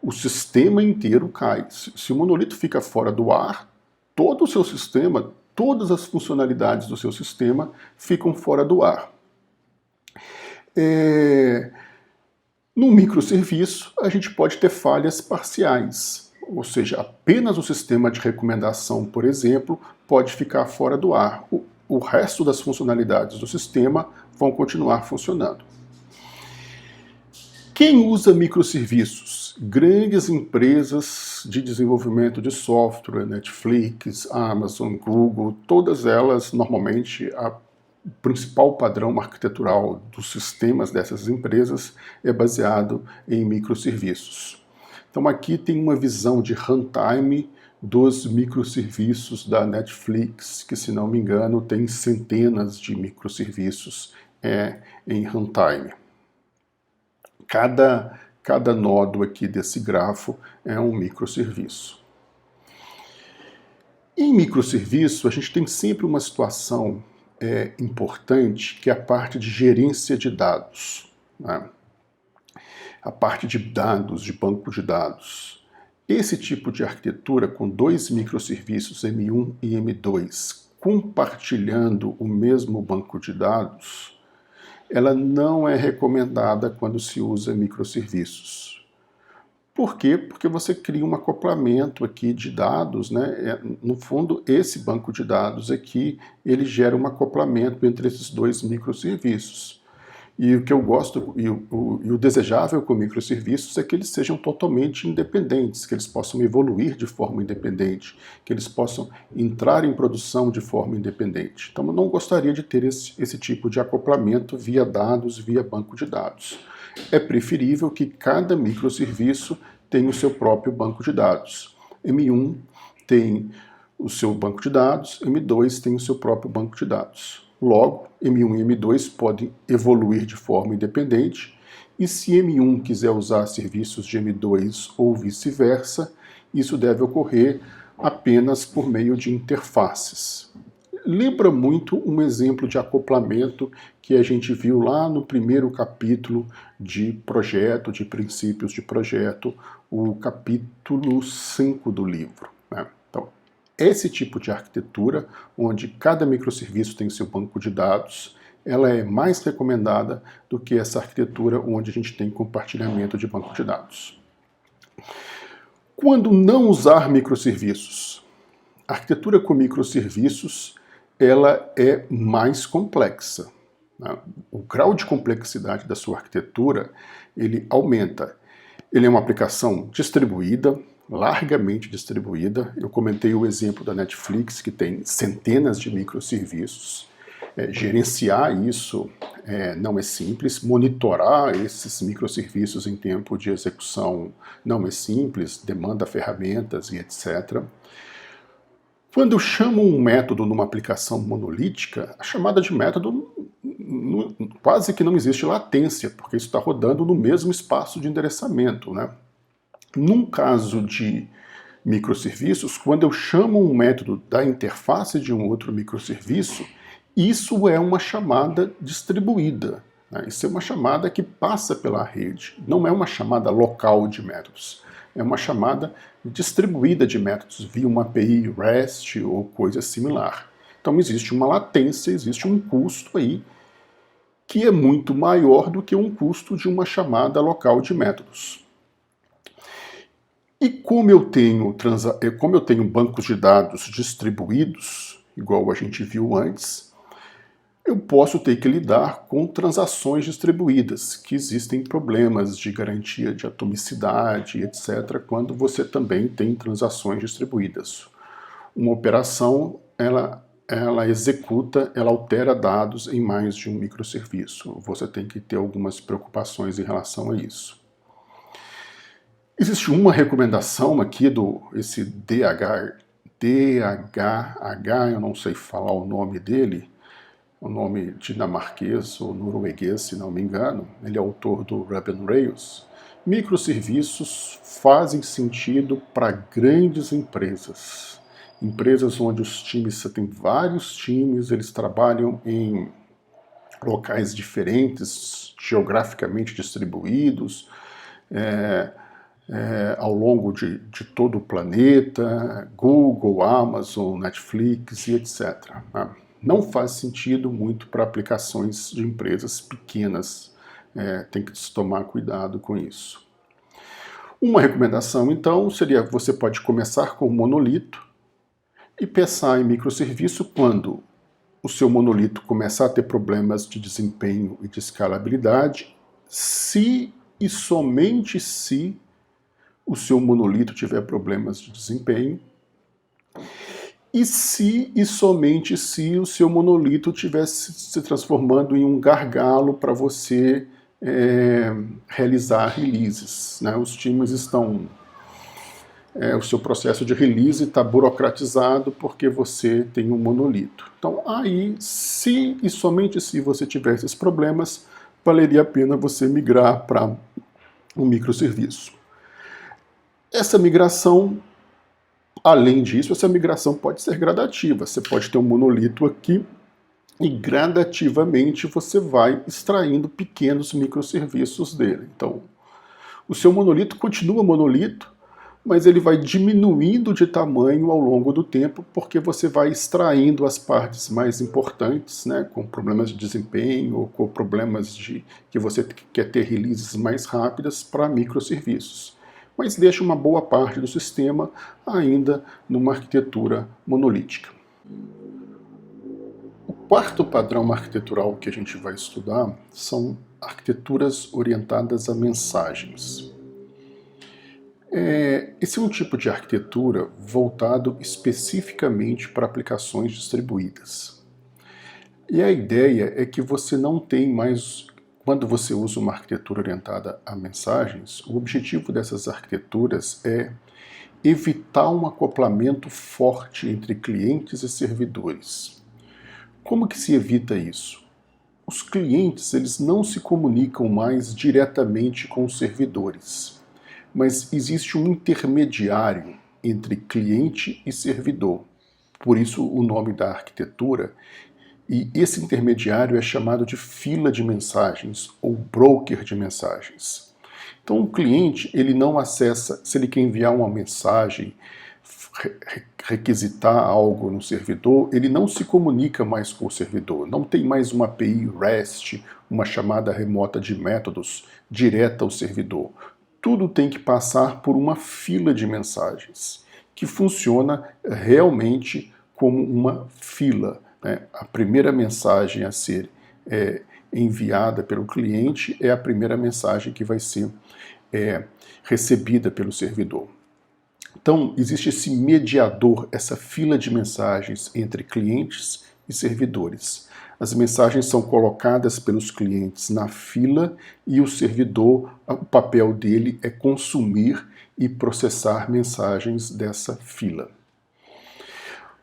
Speaker 1: o sistema inteiro cai. Se o monolito fica fora do ar, todo o seu sistema, todas as funcionalidades do seu sistema ficam fora do ar. No microserviço, a gente pode ter falhas parciais, ou seja, apenas o sistema de recomendação, por exemplo, pode ficar fora do ar. O resto das funcionalidades do sistema vão continuar funcionando. Quem usa microserviços? Grandes empresas de desenvolvimento de software, Netflix, Amazon, Google, todas elas, normalmente, o principal padrão arquitetural dos sistemas dessas empresas é baseado em microserviços. Então aqui tem uma visão de runtime dos microserviços da Netflix, que, se não me engano, tem centenas de microserviços em runtime. Cada nodo aqui desse grafo é um microserviço. Em microserviço, a gente tem sempre uma situação importante, que é a parte de gerência de dados, né? A parte de dados, de banco de dados. Esse tipo de arquitetura, com 2 microserviços M1 e M2 compartilhando o mesmo banco de dados, ela não é recomendada quando se usa microserviços. Por quê? Porque você cria um acoplamento aqui de dados, né? No fundo, esse banco de dados aqui, ele gera um acoplamento entre esses 2 microserviços. E o que eu gosto e o desejável com microserviços é que eles sejam totalmente independentes, que eles possam evoluir de forma independente, que eles possam entrar em produção de forma independente. Então eu não gostaria de ter esse tipo de acoplamento via dados, via banco de dados. É preferível que cada microserviço tenha o seu próprio banco de dados. M1 tem o seu banco de dados, M2 tem o seu próprio banco de dados. Logo, M1 e M2 podem evoluir de forma independente, e se M1 quiser usar serviços de M2 ou vice-versa, isso deve ocorrer apenas por meio de interfaces. Lembra muito um exemplo de acoplamento que a gente viu lá no primeiro capítulo de projeto, de princípios de projeto, o capítulo 5 do livro, né? Então, esse tipo de arquitetura, onde cada microserviço tem seu banco de dados, ela é mais recomendada do que essa arquitetura onde a gente tem compartilhamento de banco de dados. Quando não usar microserviços? A arquitetura com microserviços ela é mais complexa. Né? O grau de complexidade da sua arquitetura ele aumenta. Ele é uma aplicação distribuída, largamente distribuída. Eu comentei o exemplo da Netflix, que tem centenas de microserviços. Gerenciar isso não é simples, monitorar esses microserviços em tempo de execução não é simples, demanda ferramentas e etc. Quando eu chamo um método numa aplicação monolítica, a chamada de método quase que não existe latência, porque isso está rodando no mesmo espaço de endereçamento, né? Num caso de microserviços, quando eu chamo um método da interface de um outro microserviço, isso é uma chamada distribuída. Né? Isso é uma chamada que passa pela rede, não é uma chamada local de métodos. É uma chamada distribuída de métodos via uma API REST ou coisa similar. Então existe uma latência, existe um custo aí que é muito maior do que um custo de uma chamada local de métodos. E como eu tenho bancos de dados distribuídos, igual a gente viu antes, eu posso ter que lidar com transações distribuídas, que existem problemas de garantia de atomicidade, etc., quando você também tem transações distribuídas. Uma operação, ela executa, ela altera dados em mais de um microserviço. Você tem que ter algumas preocupações em relação a isso. Existe uma recomendação aqui esse DHH, eu não sei falar o nome dele, o nome dinamarquês ou norueguês, se não me engano. Ele é autor do Ruby on Rails. Microserviços fazem sentido para grandes empresas. Empresas onde os times, você tem vários times, eles trabalham em locais diferentes, geograficamente distribuídos, ao longo de todo o planeta, Google, Amazon, Netflix e etc. Não faz sentido muito para aplicações de empresas pequenas, tem que se tomar cuidado com isso. Uma recomendação, então, seria que você pode começar com um monolito e pensar em microserviço quando o seu monolito começar a ter problemas de desempenho e de escalabilidade, se e somente se o seu monolito tiver problemas de desempenho, e se e somente se o seu monolito estivesse se transformando em um gargalo para você realizar releases. Né? Os times estão... o seu processo de release está burocratizado porque você tem um monolito. Então, aí, se e somente se você tiver esses problemas, valeria a pena você migrar para um microserviço. Essa migração, além disso, essa migração pode ser gradativa. Você pode ter um monolito aqui e gradativamente você vai extraindo pequenos microserviços dele. Então, o seu monolito continua monolito, mas ele vai diminuindo de tamanho ao longo do tempo, porque você vai extraindo as partes mais importantes, né, com problemas de desempenho ou com problemas que você quer ter releases mais rápidas para microserviços. Mas deixa uma boa parte do sistema ainda numa arquitetura monolítica. O quarto padrão arquitetural que a gente vai estudar são arquiteturas orientadas a mensagens. Esse é um tipo de arquitetura voltado especificamente para aplicações distribuídas. E a ideia é que você não tem mais, quando você usa uma arquitetura orientada a mensagens, o objetivo dessas arquiteturas é evitar um acoplamento forte entre clientes e servidores. Como que se evita isso? Os clientes eles não se comunicam mais diretamente com os servidores, mas existe um intermediário entre cliente e servidor. Por isso o nome da arquitetura. E esse intermediário é chamado de fila de mensagens ou broker de mensagens. Então o cliente ele não acessa, se ele quer enviar uma mensagem, requisitar algo no servidor, ele não se comunica mais com o servidor, não tem mais uma API REST, uma chamada remota de métodos direta ao servidor. Tudo tem que passar por uma fila de mensagens, que funciona realmente como uma fila. A primeira mensagem a ser enviada pelo cliente é a primeira mensagem que vai ser recebida pelo servidor. Então, existe esse mediador, essa fila de mensagens entre clientes e servidores. As mensagens são colocadas pelos clientes na fila e o servidor, o papel dele é consumir e processar mensagens dessa fila.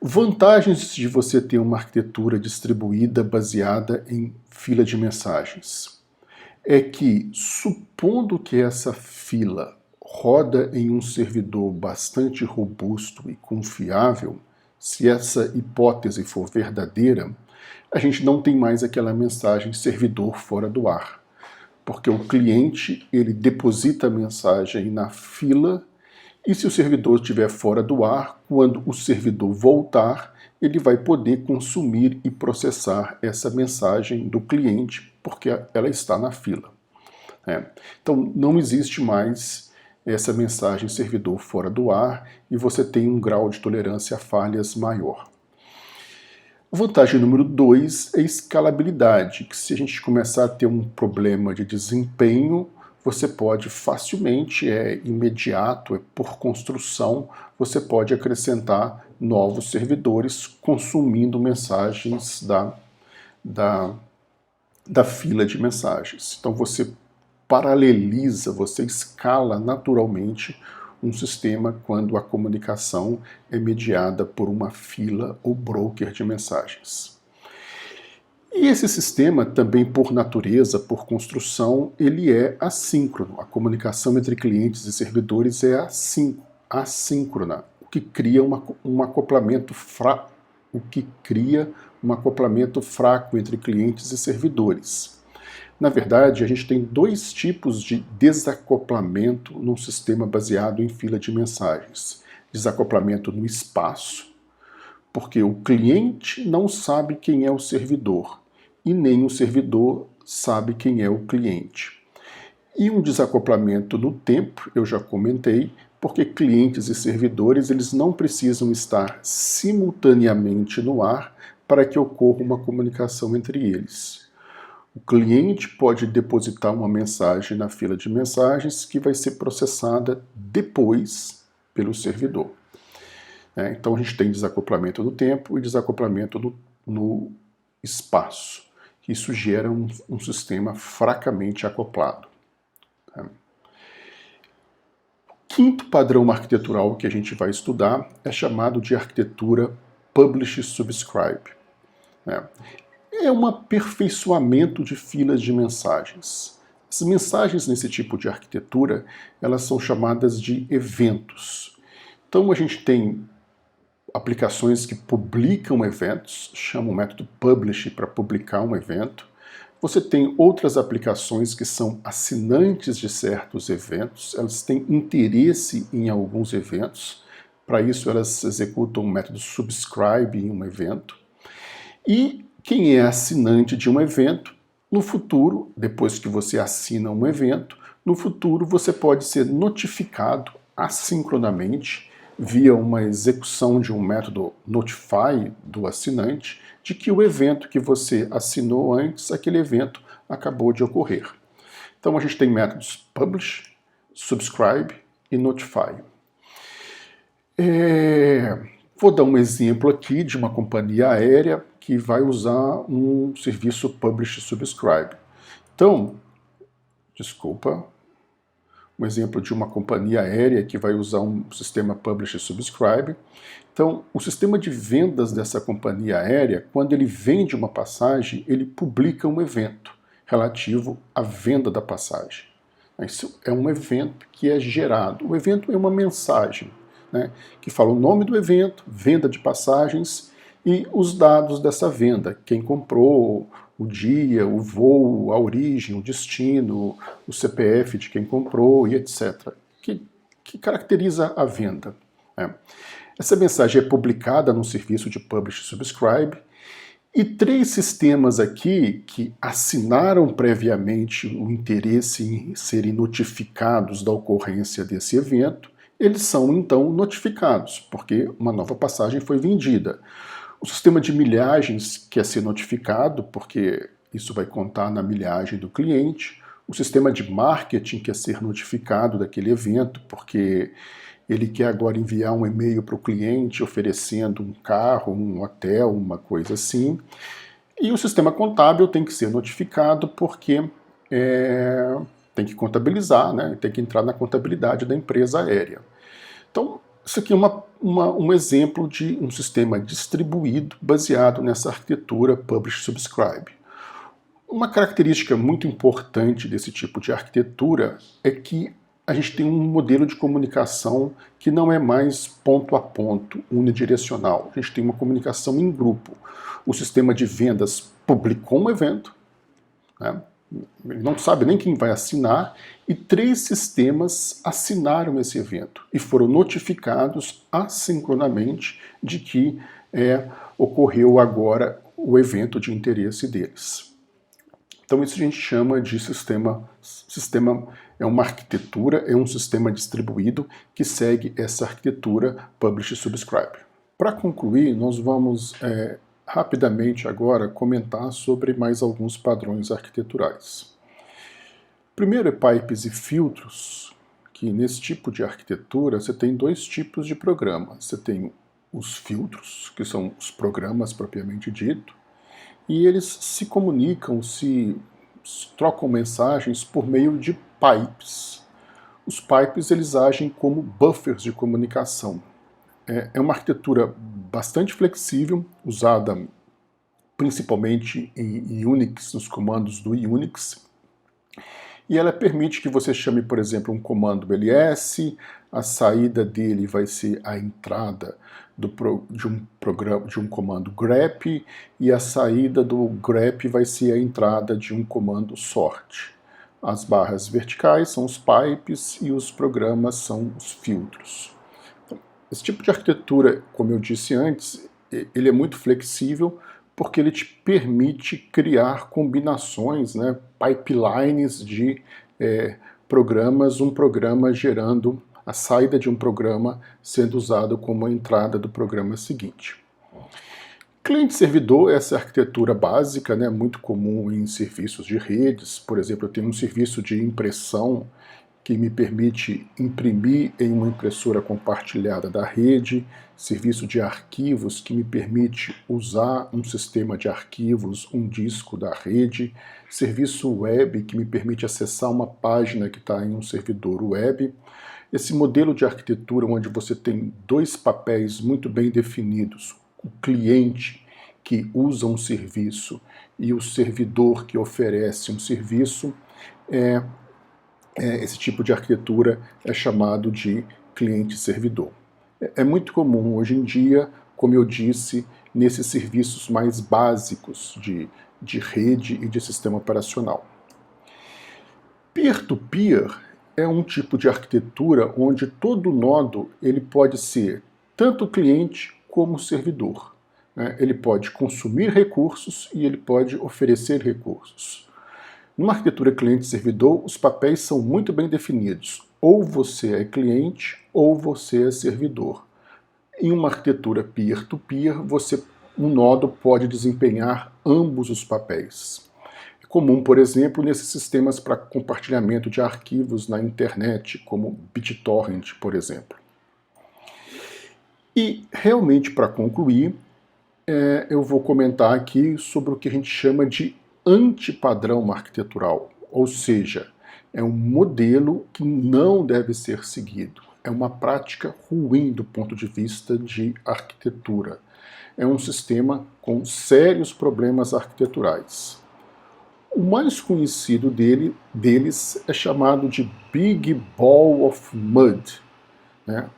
Speaker 1: Vantagens de você ter uma arquitetura distribuída baseada em fila de mensagens é que, supondo que essa fila roda em um servidor bastante robusto e confiável, se essa hipótese for verdadeira, a gente não tem mais aquela mensagem servidor fora do ar, porque o cliente ele deposita a mensagem na fila. E se o servidor estiver fora do ar, quando o servidor voltar, ele vai poder consumir e processar essa mensagem do cliente, porque ela está na fila. Então, não existe mais essa mensagem servidor fora do ar e você tem um grau de tolerância a falhas maior. A vantagem número 2 é a escalabilidade, que se a gente começar a ter um problema de desempenho, você pode facilmente, imediato, por construção, você pode acrescentar novos servidores consumindo mensagens da fila de mensagens. Então você paraleliza, você escala naturalmente um sistema quando a comunicação é mediada por uma fila ou broker de mensagens. E esse sistema, também por natureza, por construção, ele é assíncrono. A comunicação entre clientes e servidores é assíncrona, o que cria um acoplamento fraco entre clientes e servidores. Na verdade, a gente tem dois tipos de desacoplamento num sistema baseado em fila de mensagens. Desacoplamento no espaço, porque o cliente não sabe quem é o servidor e nem o servidor sabe quem é o cliente. E um desacoplamento no tempo, eu já comentei, porque clientes e servidores eles não precisam estar simultaneamente no ar para que ocorra uma comunicação entre eles. O cliente pode depositar uma mensagem na fila de mensagens que vai ser processada depois pelo servidor. Então a gente tem desacoplamento no tempo e desacoplamento no espaço. Isso gera um sistema fracamente acoplado. O quinto padrão arquitetural que a gente vai estudar é chamado de arquitetura Publish Subscribe. É um aperfeiçoamento de filas de mensagens. As mensagens nesse tipo de arquitetura, elas são chamadas de eventos. Então a gente tem aplicações que publicam eventos, chama o método publish para publicar um evento. Você tem outras aplicações que são assinantes de certos eventos, elas têm interesse em alguns eventos, para isso elas executam o método subscribe em um evento. E quem é assinante de um evento, no futuro, depois que você assina um evento, no futuro você pode ser notificado assincronamente via uma execução de um método notify do assinante, de que o evento que você assinou antes, aquele evento acabou de ocorrer. Então a gente tem métodos publish, subscribe e notify. Vou dar um exemplo aqui de uma companhia aérea que vai usar um serviço publish e subscribe. Então, um exemplo de uma companhia aérea que vai usar um sistema publish e subscribe. Então, o sistema de vendas dessa companhia aérea, quando ele vende uma passagem, ele publica um evento relativo à venda da passagem. Isso é um evento que é gerado. O evento é uma mensagem, né, que fala o nome do evento, venda de passagens e os dados dessa venda, quem comprou, o dia, o voo, a origem, o destino, o CPF de quem comprou e etc., que caracteriza a venda. Né? Essa mensagem é publicada no serviço de Publish e Subscribe, e 3 sistemas aqui que assinaram previamente o interesse em serem notificados da ocorrência desse evento, eles são então notificados, porque uma nova passagem foi vendida. O sistema de milhagens quer ser notificado, porque isso vai contar na milhagem do cliente. O sistema de marketing quer ser notificado daquele evento, porque ele quer agora enviar um e-mail para o cliente oferecendo um carro, um hotel, uma coisa assim. E o sistema contábil tem que ser notificado porque tem que contabilizar, né? Tem que entrar na contabilidade da empresa aérea. Então, isso aqui é um exemplo de um sistema distribuído baseado nessa arquitetura Publish-Subscribe. Uma característica muito importante desse tipo de arquitetura é que a gente tem um modelo de comunicação que não é mais ponto a ponto, unidirecional. A gente tem uma comunicação em grupo. O sistema de vendas publicou um evento, né? Ele não sabe nem quem vai assinar, e 3 sistemas assinaram esse evento e foram notificados assincronamente de que ocorreu agora o evento de interesse deles. Então isso a gente chama de sistema é uma arquitetura, é um sistema distribuído que segue essa arquitetura Publish e Subscribe. Para concluir, nós vamos rapidamente agora comentar sobre mais alguns padrões arquiteturais. Primeiro é pipes e filtros, que nesse tipo de arquitetura você tem 2 tipos de programa. Você tem os filtros, que são os programas propriamente dito, e eles se comunicam, se trocam mensagens por meio de pipes. Os pipes eles agem como buffers de comunicação. É uma arquitetura bastante flexível, usada principalmente em Unix, nos comandos do Unix, e ela permite que você chame, por exemplo, um comando ls, a saída dele vai ser a entrada de um comando grep, e a saída do grep vai ser a entrada de um comando sort. As barras verticais são os pipes e os programas são os filtros. Então, esse tipo de arquitetura, como eu disse antes, ele é muito flexível porque ele te permite criar combinações, né, pipelines de programas, um programa gerando a saída de um programa sendo usado como a entrada do programa seguinte. Cliente-servidor, essa arquitetura básica, né, muito comum em serviços de redes. Por exemplo, eu tenho um serviço de impressão que me permite imprimir em uma impressora compartilhada da rede, serviço de arquivos que me permite usar um sistema de arquivos, um disco da rede, serviço web que me permite acessar uma página que está em um servidor web. Esse modelo de arquitetura onde você tem 2 papéis muito bem definidos, o cliente que usa um serviço e o servidor que oferece um serviço, esse tipo de arquitetura é chamado de cliente-servidor. É muito comum hoje em dia, como eu disse, nesses serviços mais básicos de rede e de sistema operacional. Peer-to-peer é um tipo de arquitetura onde todo nodo ele pode ser tanto cliente como servidor. Ele pode consumir recursos e ele pode oferecer recursos. Numa arquitetura cliente-servidor, os papéis são muito bem definidos. Ou você é cliente ou você é servidor. Em uma arquitetura peer-to-peer, um nodo pode desempenhar ambos os papéis. comum, por exemplo, nesses sistemas para compartilhamento de arquivos na internet, como BitTorrent, por exemplo. E, realmente, para concluir, eu vou comentar aqui sobre o que a gente chama de antipadrão arquitetural, ou seja, é um modelo que não deve ser seguido, é uma prática ruim do ponto de vista de arquitetura. É um sistema com sérios problemas arquiteturais. O mais conhecido deles é chamado de Big Ball of Mud, né?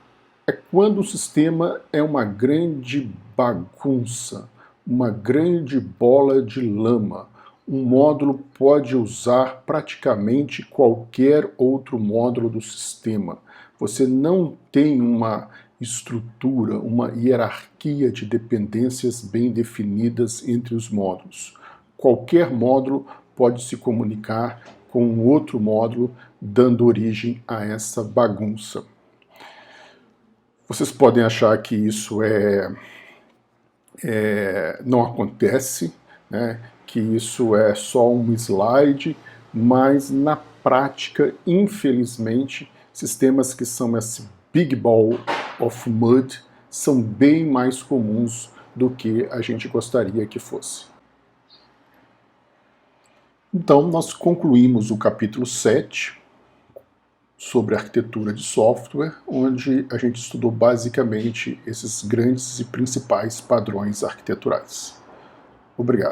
Speaker 1: É quando o sistema é uma grande bagunça, uma grande bola de lama. Um módulo pode usar praticamente qualquer outro módulo do sistema. Você não tem uma estrutura, uma hierarquia de dependências bem definidas entre os módulos. Qualquer módulo pode se comunicar com outro módulo, dando origem a essa bagunça. Vocês podem achar que isso não acontece, né? Que isso é só um slide, mas na prática, infelizmente, sistemas que são esse Big Ball of Mud são bem mais comuns do que a gente gostaria que fosse. Então, nós concluímos o capítulo 7, sobre arquitetura de software, onde a gente estudou basicamente esses grandes e principais padrões arquiteturais. Obrigado.